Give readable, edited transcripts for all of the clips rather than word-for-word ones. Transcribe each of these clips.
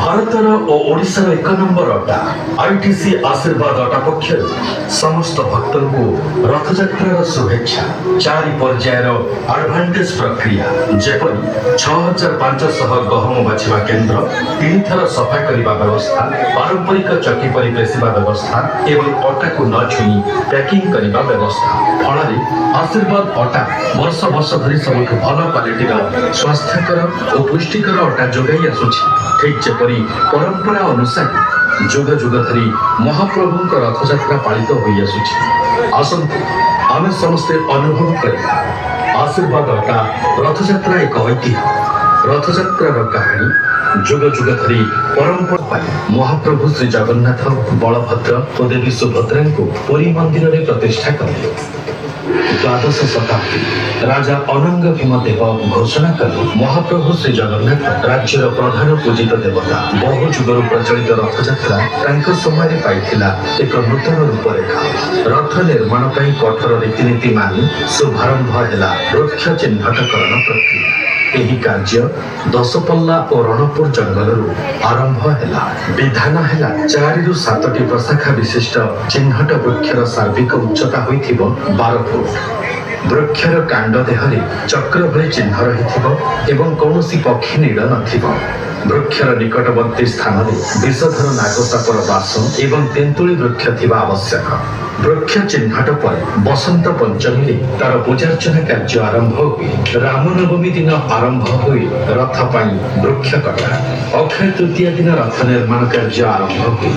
भारतर और ओडिशार 1 नंबर अड्डा आईटीसी आशीर्वाद अड्डा पक्षर समस्त भक्त को रथयात्रार शुभेच्छा। 4 पर्यायर एडभांटेज प्रक्रिया जेपरी 6500 गहम बाछिबा केन्द्र, 3 थर सफा करने व्यवस्था, पारंपरिक चक्की पर बेसिबा व्यवस्था एवं अटा को न छुई पैकिंग करने व्यवस्था। फल आशीर्वाद अटा वर्ष वर्ष धरी सब भल क्वालिटीर स्वास्थ्यकर और पुष्टिकर अटा जोगाई आसुछि। ठीक जेपरी परंपरा अनुसार जुग जुग धरी महाप्रभु रथयात्रा पालित होई आसुछि। आसंतु आमे समस्ते अनुभव करिबा आशीर्वाद अटा रथयात्रा एक ऐतिह्य। रथयात्रार कहानी जुग जुग धरी परंपरा महाप्रभु श्री जगन्नाथ, बलभद्र और देवी सुभद्रा को पुरी मंदिर में प्रतिष्ठा कले। 12श शताब्दी राजा अनंग भीमदेव घोषणा कले महाप्रभु श्री जगन्नाथ राज्यर प्रधान पूजित देवता। बहु जुगर प्रचलित रथयात्रा तांको समय पाइथिला एक नूतन रूपरेखा। रथ निर्माण ପାଇଁ कठोर रीतिनीति मानि शुभारंभ हेला वृक्ष चिह्नटकरण प्रक्रिया। एही कार्य दशपल्ला और रणपुर जंगल आरंभ हेला। विधान हेला 4 ରୁ 7ଟି प्रशाखा विशिष्ट चिह्नट वृक्षर सार्विक उच्चता होइथिबो 12 फुट। वृक्षर कांड देहरे चक्र भली चिन्ह रहिथिबो एवं कौनसी पक्षी नीड़ नथिबो। वृक्षर निकटवर्ती स्थान में विषधर नागसापर बास एवं तेंतुली वृक्ष थिबा आवश्यक। वृक्ष चिह्नट पर बसंत पंचमी तार पूजार्चना कार्य आरंभ हुए। रामनवमी दिन आरंभ हुए रथ पाई वृक्ष कटा। अक्षय तृतीया दिन रथ निर्माण कार्य आरंभ हुए।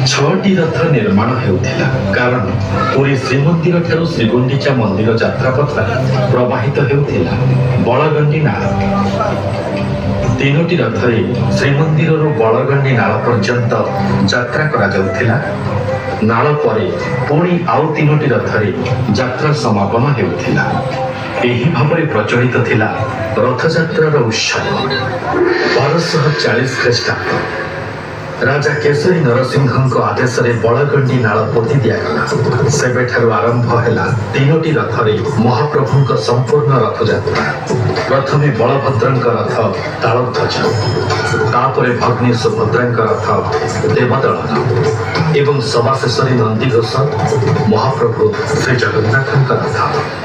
6टी रथ निर्माण हेउथिला कारण पुरी श्रीमंदिर ठारू श्रीगुंडीचा मंदिर यात्रापथ प्रवाहित हेउथिला बलगंडी नाळ। 3टी रथरे श्रीमंदिर बलगंडी नाळ पर्यंत यात्रा करा जाउथिला। नाळ परे पुणी आउ 3टी रथरे यात्रा समापन हेउथिला। एही भाବରେ प्रचलित थिला रथयात्रार उत्सव। 1240 ख्रीष्टाब्द राजा केशरी नरसिंह आदेश बलगंडी नाळ पोति दिगला। सेबेठारु आरंभ हेला 3टी रथरे महाप्रभु संपूर्ण रथयात्रा। प्रथमे बलभद्र रथ तालध्वज, तापरे भग्नी सुभद्रा रथ देवदलन एवं सभाशेष नंदीघोष महाप्रभु श्री जगन्नाथ रथ।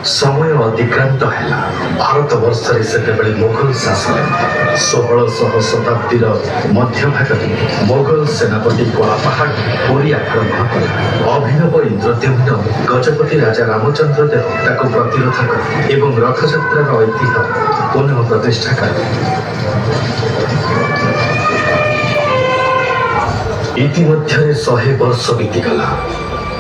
समय अतिक्रांत है। भारत वर्ष से मुगल शासन 1600 शताब्दीर मध्य भाग मुगल सेनापति कलापाहाड़ पुरी आक्रमण कला। अभिनव इंद्रद्युम्न गजपति राजा रामचंद्र देव ताको प्रतिरोध कले एवं रथयात्रार ऐतिह्य पुनः प्रतिष्ठा कले। इतिमध्य 100 वर्ष बीतीगला।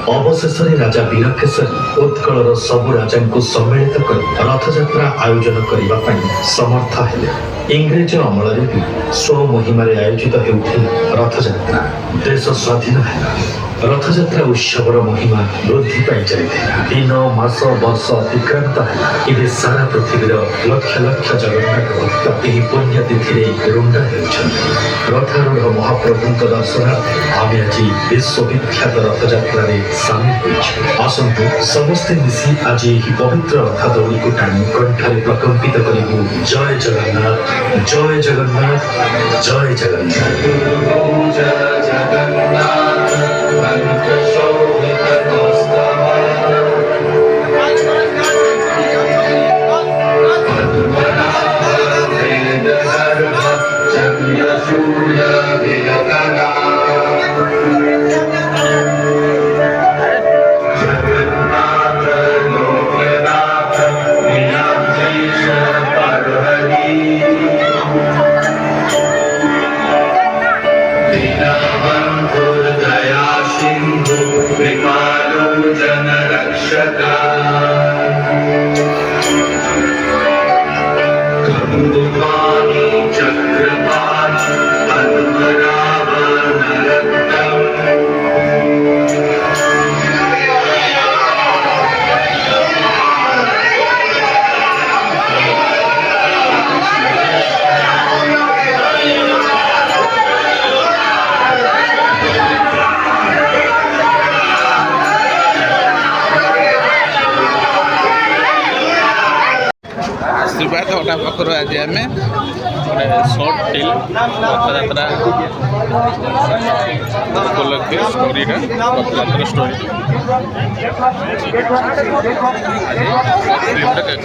अवशेष राजा वीरकेशरी उत्कलर सबु राजा को सम्मिलित कर रथयात्रा आयोजन करने समर्थ हेले। इंग्रेज अमल भी स्वमहिमार आयोजित होउथिला रथयात्रा। देश स्वाधीन है। रथयात्रा उत्सवर महिमा वृद्धि पाई चलिथिला। दिन मास वर्ष अतिक्रांत है। इबे सारा पृथ्वीर लक्ष लक्ष जगन्नाथ भक्त एही पुण्य तिथि रुंडा हेउछन्ति। रथारूढ़ महाप्रभु दर्शनार्थे आमे आज विश्वविख्यात रथयात्रा सामिल होइछु। आसंतु समस्ते मिसी आज एही पवित्र रथ दौड़ी को टाणी कंठरे प्रकंपित करिबु जय जगन्नाथ, जय जगन्नाथ, जय जगन्नाथ। जय जगन्नाथ दया सिंधु वाणी चक्रपाणि आशीर्वाद ओटा पाखर आज आम गोटे सर्ट फिल्म रथयात्रा उपलक्षे स्टोरीटा रथयात्रा स्टोरी फिल्मटा देख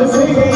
Sing